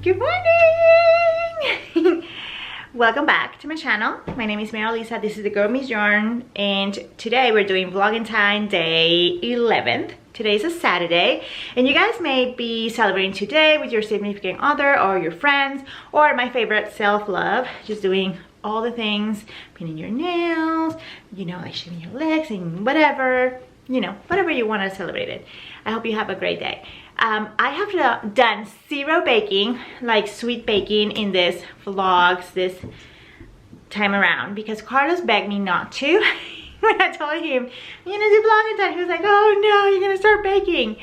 Good morning! Welcome back to my channel. My name is Lisa. This is the Girl Miss Yarn, and today we're doing Vlogentine day 11th. Today is a Saturday, and you guys may be celebrating today with your significant other or your friends, or my favorite, self-love, just doing all the things, painting your nails, you know, like shaving your legs and whatever, you know, whatever you want to celebrate it. I hope you have a great day. I have done zero baking, like sweet baking, in this vlogs this time around because Carlos begged me not to. When I told him, you know, do Vlogentine, he was like, oh no, you're gonna start baking.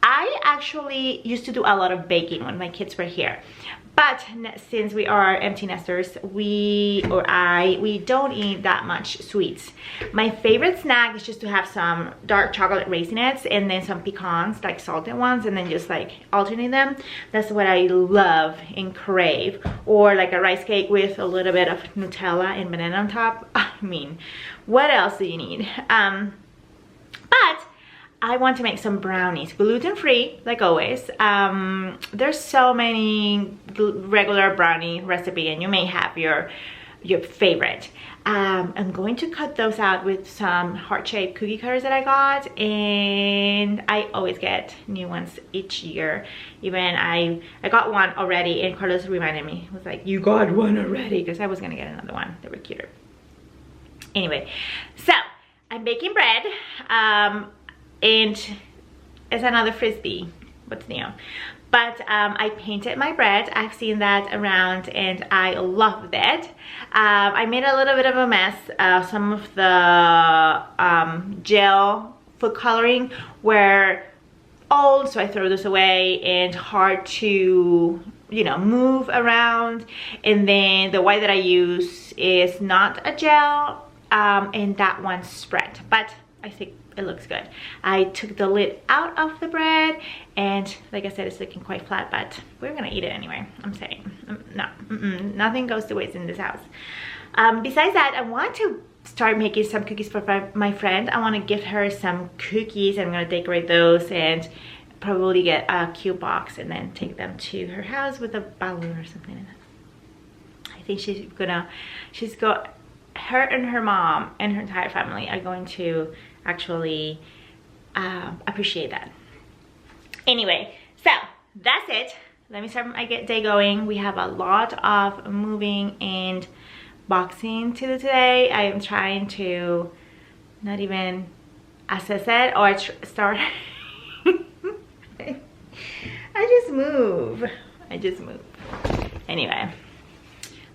I actually used to do a lot of baking when my kids were here, but since we are empty nesters, we don't eat that much sweets. My favorite snack is just to have some dark chocolate raisinets and then some pecans, like salted ones, and then just like alternate them. That's what I love and crave. Or like a rice cake with a little bit of Nutella and banana on top. I mean, what else do you need? But I want to make some brownies, gluten-free, like always. There's so many regular brownie recipe, and you may have your favorite. I'm going to cut those out with some heart-shaped cookie cutters that I got, and I always get new ones each year. Even I got one already, and Carlos reminded me. He was like, you got one already, because I was gonna get another one. They were cuter. Anyway, so I'm baking bread. And it's another frisbee, what's new? But I painted my bread. I've seen that around and I loved it. I made a little bit of a mess. Some of the gel food coloring were old, so I threw this away and hard to, you know, move around. And then the white that I use is not a gel, and that one spread, but I think it looks good. I took the lid out of the bread, and like I said, it's looking quite flat, but we're gonna eat it anyway. I'm saying, no, nothing goes to waste in this house. Besides that, I want to start making some cookies for my friend. I want to give her some cookies. I'm gonna decorate those and probably get a cute box and then take them to her house with a balloon or something like that. I think her and her mom and her entire family are going to actually appreciate that. Anyway, so that's it. Let me start my day going. We have a lot of moving and boxing to do today. I am trying to not even assess it or start. I just move. Anyway,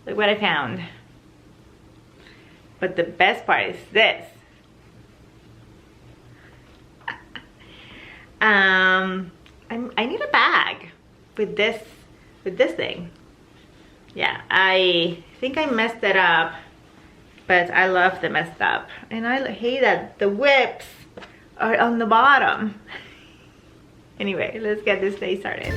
look what I found. But the best part is this. I need a bag with this thing. Yeah, I think I messed it up, but I love the messed up, and I hate that the whips are on the bottom. Anyway, let's get this day started.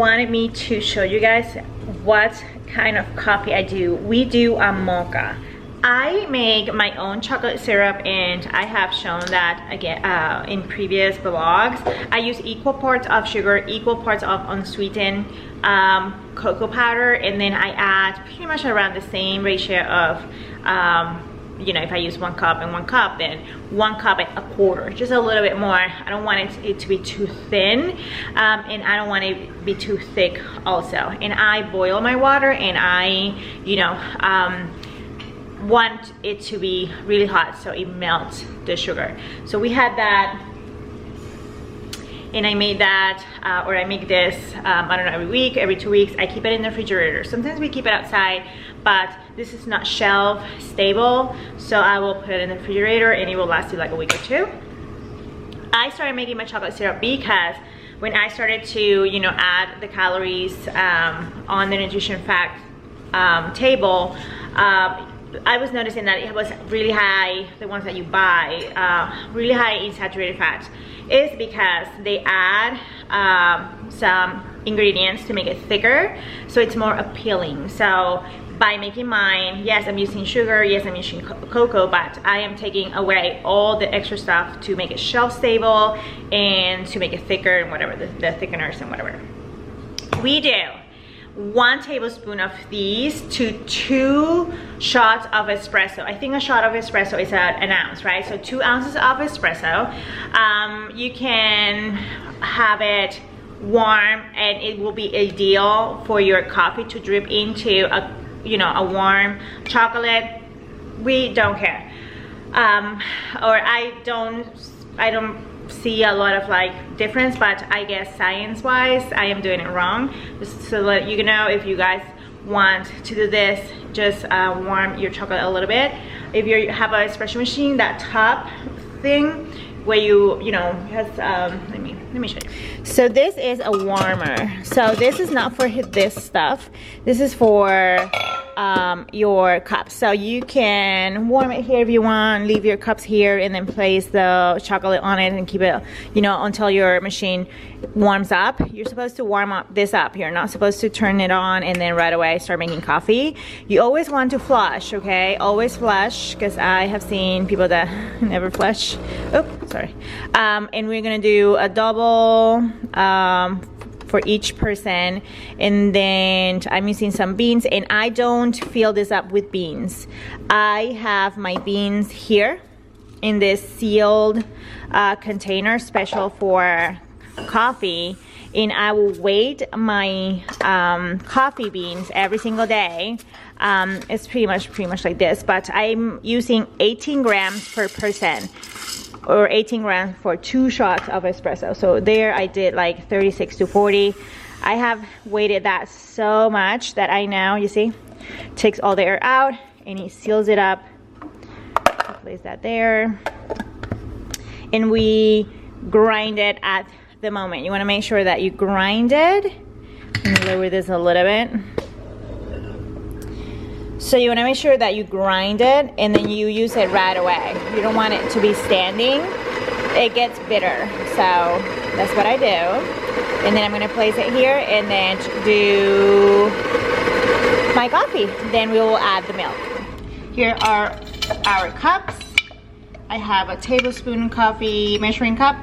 wanted me to show you guys what kind of coffee I do. We do a mocha. I make my own chocolate syrup, and I have shown that again in previous vlogs. I use equal parts of sugar, equal parts of unsweetened cocoa powder, and then I add pretty much around the same ratio of you know, if I use 1 cup and 1 cup, then 1 cup and a quarter, just a little bit more. I don't want it to be too thin, and I don't want it to be too thick also. And I boil my water, and I, you know, want it to be really hot so it melts the sugar. So we had that, and I made that, or I make this, I don't know, every week, every 2 weeks. I keep it in the refrigerator. Sometimes we keep it outside, but this is not shelf stable, so I will put it in the refrigerator and it will last you like a week or 2. I started making my chocolate syrup because when I started to, you know, add the calories on the nutrition fact table, I was noticing that it was really high, the ones that you buy, really high in saturated fat. Is because they add some ingredients to make it thicker, so it's more appealing. So by making mine, yes, I'm using sugar, yes, I'm using cocoa, but I am taking away all the extra stuff to make it shelf stable and to make it thicker and whatever, the thickeners and whatever. We do 1 tablespoon of these to 2 shots of espresso. I think a shot of espresso is an ounce, right? So 2 ounces of espresso. You can have it warm, and it will be ideal for your coffee to drip into a, you know, a warm chocolate. We don't care, or I don't see a lot of like difference, but I guess science wise I am doing it wrong. Just so that you know, if you guys want to do this, just warm your chocolate a little bit. If you have an espresso machine, that top thing where you know has let me show you. So this is a warmer. So this is not for this stuff. This is for your cups. So you can warm it here if you want, leave your cups here, and then place the chocolate on it and keep it, you know, until your machine warms up. You're supposed to warm up this up. You're not supposed to turn it on and then right away start making coffee. You always want to flush, okay? Always flush, because I have seen people that never flush. Oh, sorry. And we're gonna do a double for each person, and then I'm using some beans, and I don't fill this up with beans. I have my beans here in this sealed container special for coffee, and I will weight my coffee beans every single day. It's pretty much like this, but I'm using 18 grams per person, or 18 grams for 2 shots of espresso. So there I did like 36 to 40. I have weighted that so much that I now, you see, takes all the air out and it seals it up. I'll place that there. And we grind it at the moment. You want to make sure that you grind it. Let me lower this a little bit. So you want to make sure that you grind it and then you use it right away. You don't want it to be standing. It gets bitter. So that's what I do. And then I'm going to place it here and then do my coffee. Then we will add the milk. Here are our cups. I have a tablespoon coffee measuring cup,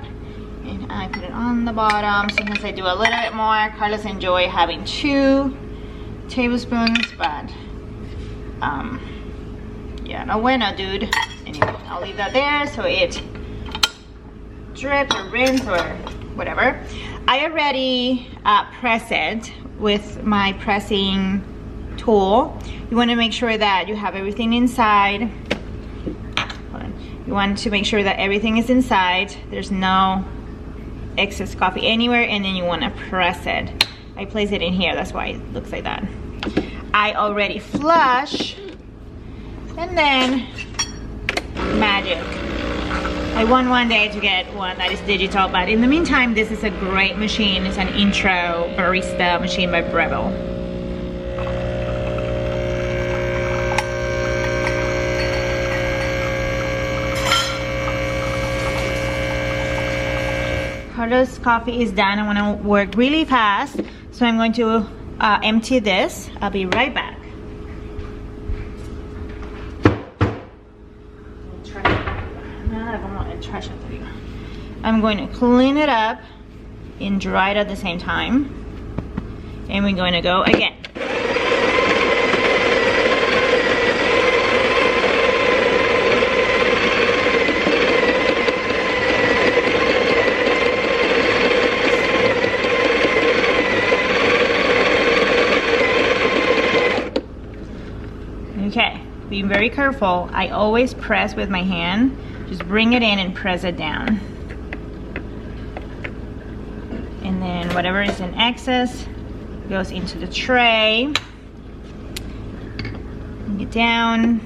and I put it on the bottom. Sometimes I do a little bit more. Carlos enjoy having 2 tablespoons, but yeah, no bueno, dude. Anyway, I'll leave that there so it drips or rinse or whatever. I already press it with my pressing tool. You want to make sure that you have everything inside. Hold on. You want to make sure that everything is inside. There's no excess coffee anywhere, and then you want to press it. I place it in here, that's why it looks like that. I already flush, and then magic. I want one day to get one that is digital, but in the meantime, this is a great machine. It's an intro barista machine by Breville. Carlos' coffee is done. I want to work really fast, So I'm going to empty this. I'll be right back. I'm going to clean it up and dry it at the same time. And we're going to go again. Okay, be very careful. I always press with my hand. Just bring it in and press it down. And then whatever is in excess goes into the tray. Bring it down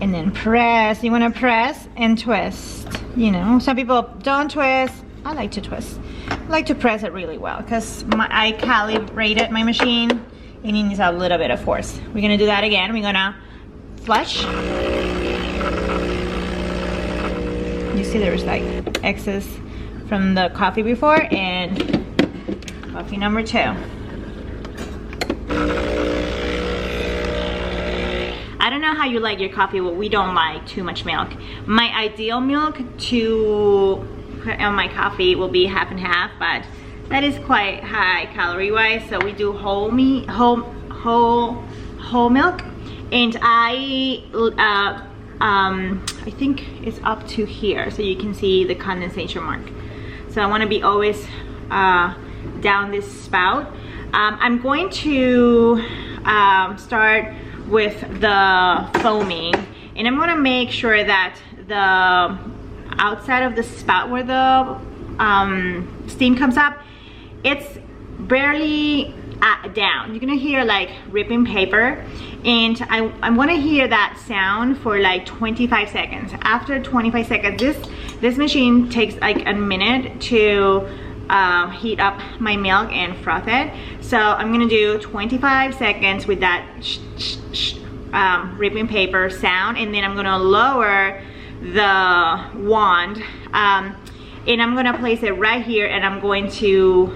and then press. You want to press and twist. You know, some people don't twist. I like to twist. I like to press it really well because I calibrated my machine and it needs a little bit of force. We're gonna do that again. We're gonna flush. You see there was like excess from the coffee before, and coffee number 2. I don't know how you like your coffee, but we don't like too much milk. My ideal milk to put on my coffee will be half and half, but that is quite high calorie wise, so we do whole milk. And I think it's up to here, so you can see the condensation mark. So I want to be always down this spout. I'm going to start with the foaming, and I'm going to make sure that the outside of the spout where the steam comes up, it's barely down. You're gonna hear like ripping paper, and I want to hear that sound for like 25 seconds. After 25 seconds, this machine takes like a minute to heat up my milk and froth it. So I'm gonna do 25 seconds with that ripping paper sound, and then I'm gonna lower the wand, and I'm gonna place it right here, and I'm going to,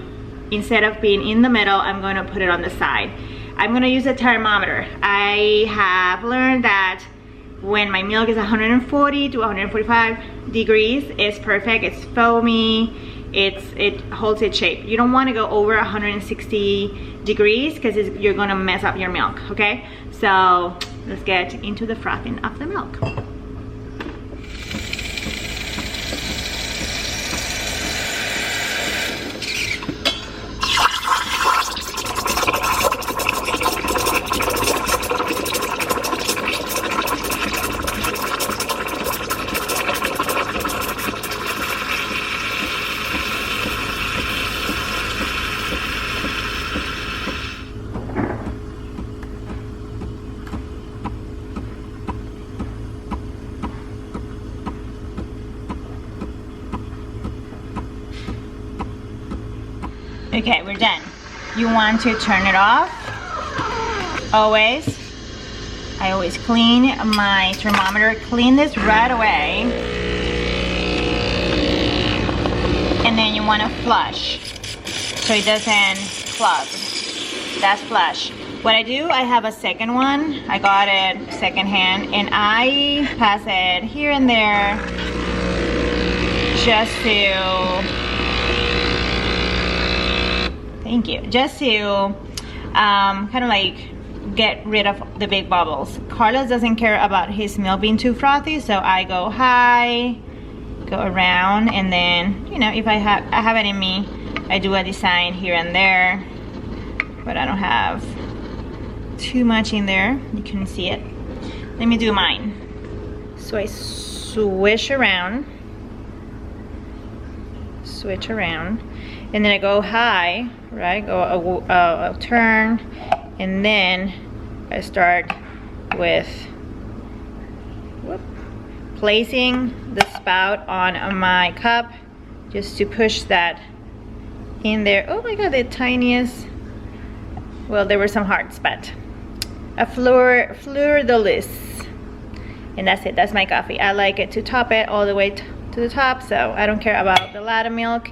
instead of being in the middle, I'm going to put it on the side. I'm going to use a thermometer. I have learned that when my milk is 140 to 145 degrees, it's perfect. It's foamy. It holds its shape. You don't want to go over 160 degrees because you're going to mess up your milk, okay? So let's get into the frothing of the milk. Okay, we're done. You want to turn it off. Always. I always clean my thermometer. Clean this right away. And then you want to flush so it doesn't clog. That's flush. What I do, I have a second one. I got it secondhand, and I pass it here and there just to, thank you, just to kind of like get rid of the big bubbles. Carlos doesn't care about his milk being too frothy, so I go high, go around, and then, you know, if I have it in me, I do a design here and there, but I don't have too much in there. You can see it. Let me do mine. So I swish around, and then I go high, right? I'll turn, and then I start with placing the spout on my cup just to push that in there. Oh my god, the tiniest, well, there were some hearts, but a fleur de lis, and that's it. That's my coffee. I like it to top it all the way to the top, so I don't care about the lot of milk.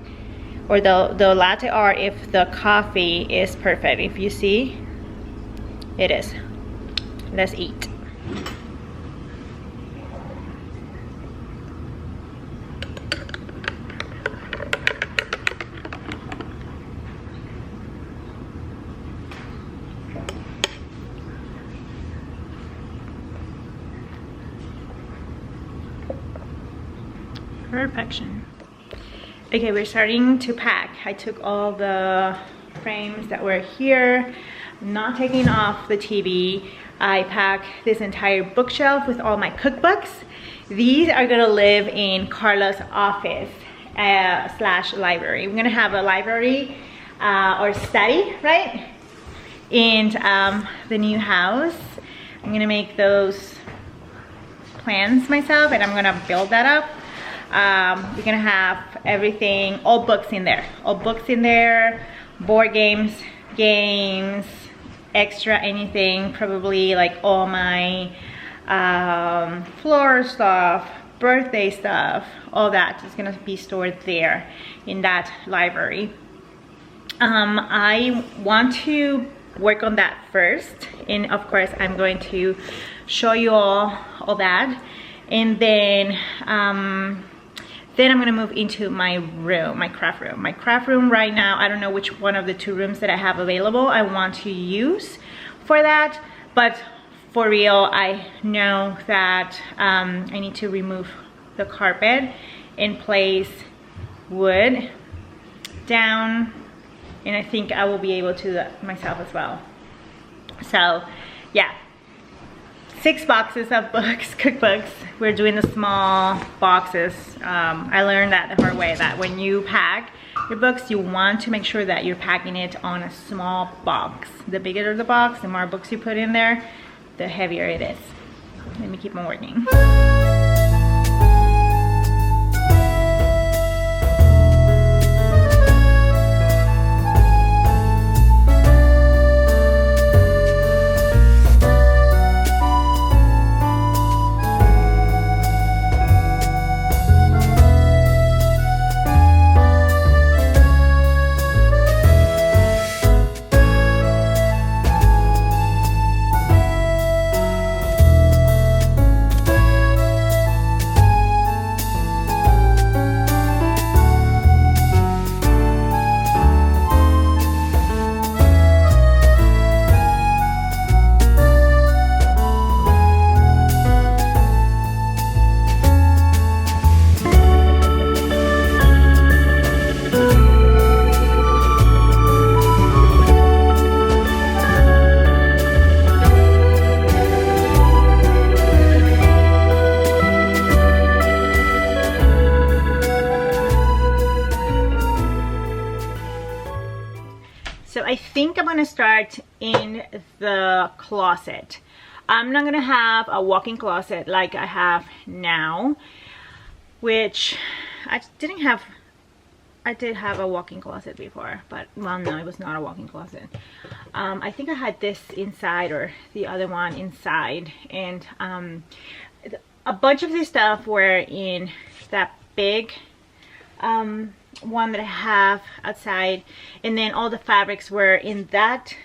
or the latte art if the coffee is perfect. If you see, it is. Let's eat. Perfection. Okay, we're starting to pack. I took all the frames that were here. I'm not taking off the TV. I packed this entire bookshelf with all my cookbooks. These are gonna live in Carla's office slash library. We're gonna have a library or study, right? In the new house. I'm gonna make those plans myself and I'm gonna build that up. We're gonna have everything, all books in there. All books in there, board games, extra anything, probably like all my floral stuff, birthday stuff, all that is gonna be stored there in that library. I want to work on that first, and of course I'm going to show you all that, and then I'm gonna move into my room, my craft room. My craft room right now, I don't know which one of the two rooms that I have available I want to use for that, but for real, I know that I need to remove the carpet and place wood down, and I think I will be able to do that myself as well. So yeah, 6 boxes of books, cookbooks. We're doing the small boxes. I learned that the hard way, that when you pack your books, you want to make sure that you're packing it on a small box. The bigger the box, the more books you put in there, the heavier it is. Let me keep on working. So I think I'm gonna start in the closet. I'm not gonna have a walk-in closet like I have now, which I did have a walk-in closet before, but well, no, it was not a walk-in closet. I think I had this inside, or the other one inside, and a bunch of this stuff were in that big one that I have outside, and then all the fabrics were in that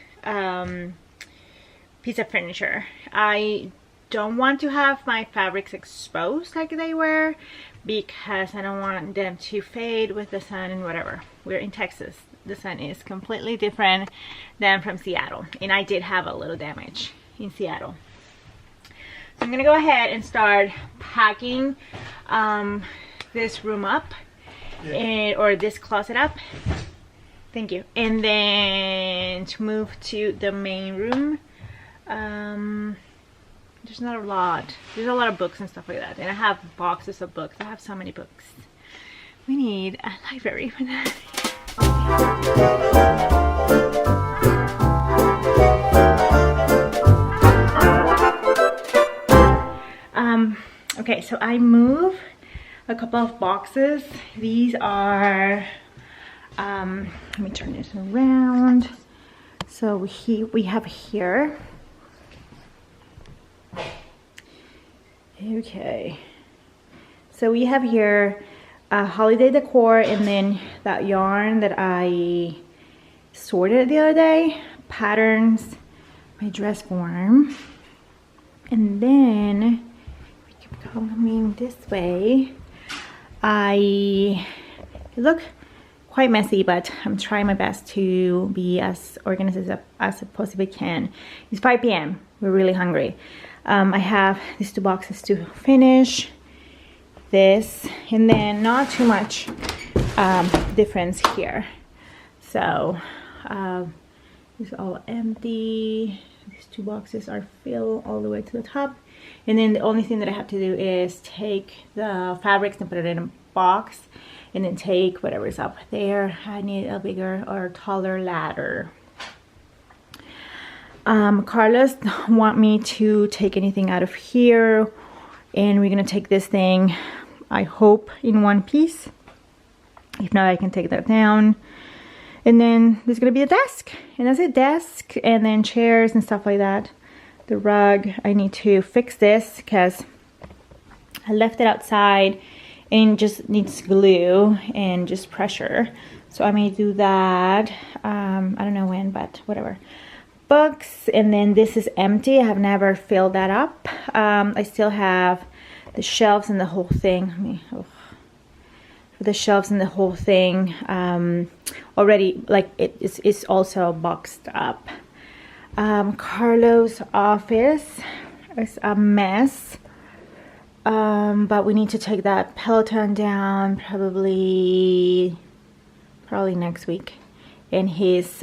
piece of furniture. I don't want to have my fabrics exposed like they were, because I don't want them to fade with the sun and whatever. We're in Texas. The sun is completely different than from Seattle, and I did have a little damage in Seattle. So I'm gonna go ahead and start packing this room up, or this closet up. Thank you. And then to move to the main room. There's not a lot. There's a lot of books and stuff like that, and I have boxes of books. I have so many books. We need a library for that. Okay, so I move a couple of boxes. These are let me turn this around. So we have here, okay, so we have here holiday decor, and then that yarn that I sorted the other day, patterns, my dress form. And then we keep coming this way. It look quite messy, but I'm trying my best to be as organized as I possibly can. It's 5 p.m. We're really hungry. I have these 2 boxes to finish. This, and then not too much difference here. So it's all empty. These 2 boxes are filled all the way to the top, and then the only thing that I have to do is take the fabrics and put it in a box, and then take whatever's up there. I need a bigger or taller ladder. Carlos want me to take anything out of here, and we're gonna take this thing, I hope, in one piece. If not, I can take that down. And then there's gonna be a desk, and that's a desk, and then chairs and stuff like that. The rug, I need to fix this because I left it outside and it just needs glue and just pressure. So I may do that. I don't know when, but whatever. Books, and then this is empty. I have never filled that up. I still have the shelves and the whole thing. The shelves and the whole thing already, like it's also boxed up. Carlos' office is a mess, but we need to take that Peloton down probably next week, and his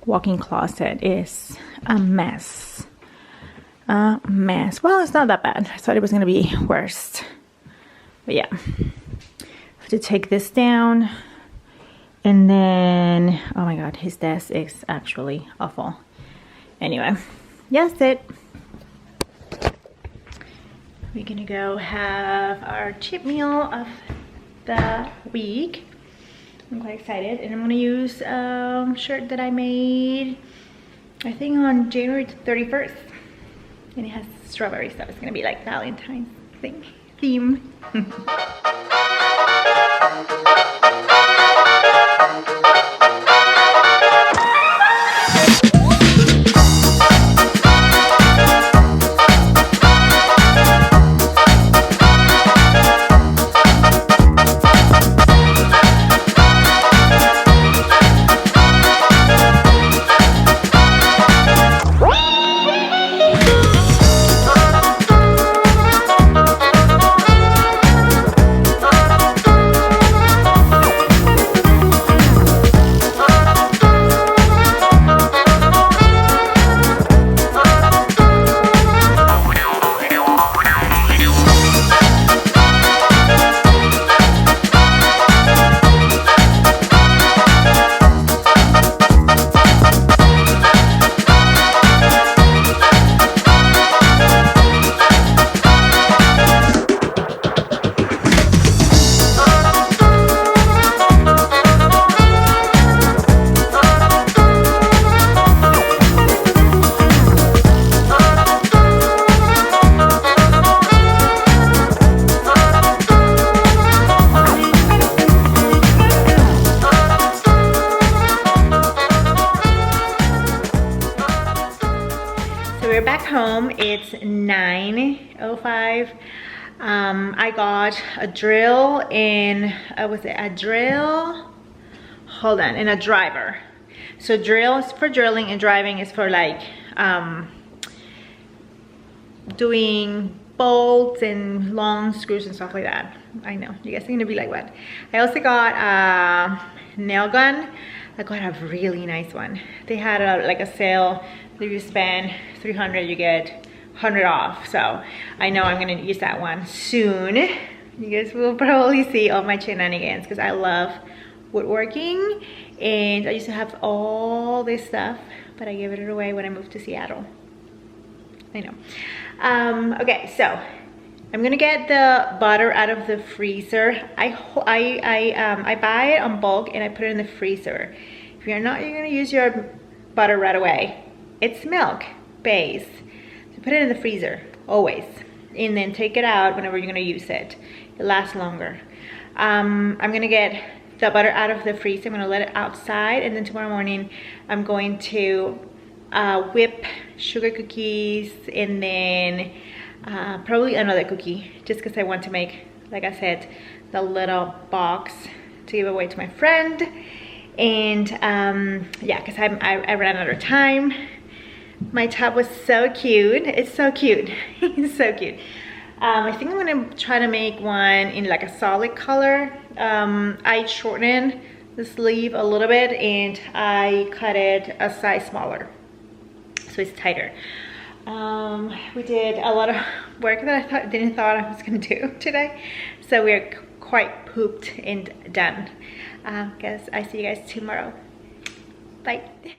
walk-in closet is a mess. Well, it's not that bad. I thought it was gonna be worse, but yeah. To take this down, and then, oh my god, his desk is actually awful. Anyway, yes, it. We're gonna go have our cheat meal of the week. I'm quite excited, and I'm gonna use a shirt that I made, I think, on January 31st, and it has strawberry stuff. It's gonna be like Valentine's theme. We're back home. It's 9:05. I got a drill and was it a drill? Hold on, and a driver. So drill is for drilling, and driving is for like doing bolts and long screws and stuff like that. I know you guys are gonna be like, what? I also got a nail gun. I got a really nice one. They had like a sale. If you spend $300, you get $100 off. So I know I'm gonna use that one soon. You guys will probably see all my shenanigans because I love woodworking, and I used to have all this stuff, but I gave it away when I moved to Seattle. I know. Okay, so I'm gonna get the butter out of the freezer. I buy it on bulk and I put it in the freezer. If you're gonna use your butter right away. It's milk based, so put it in the freezer always. and then take it out whenever you're gonna use it. It lasts longer. I'm gonna get the butter out of the freezer. I'm gonna let it outside, and then tomorrow morning I'm going to whip sugar cookies, and then probably another cookie, just because I want to make, like I said, the little box to give away to my friend. And yeah, because I ran out of time. My top was so cute. It's so cute. It's so cute. I think I'm gonna try to make one in like a solid color. I shortened the sleeve a little bit, and I cut it a size smaller, so it's tighter. We did a lot of work that I didn't thought I was gonna do today, so we're quite pooped and done. Guys, I see you guys tomorrow. Bye.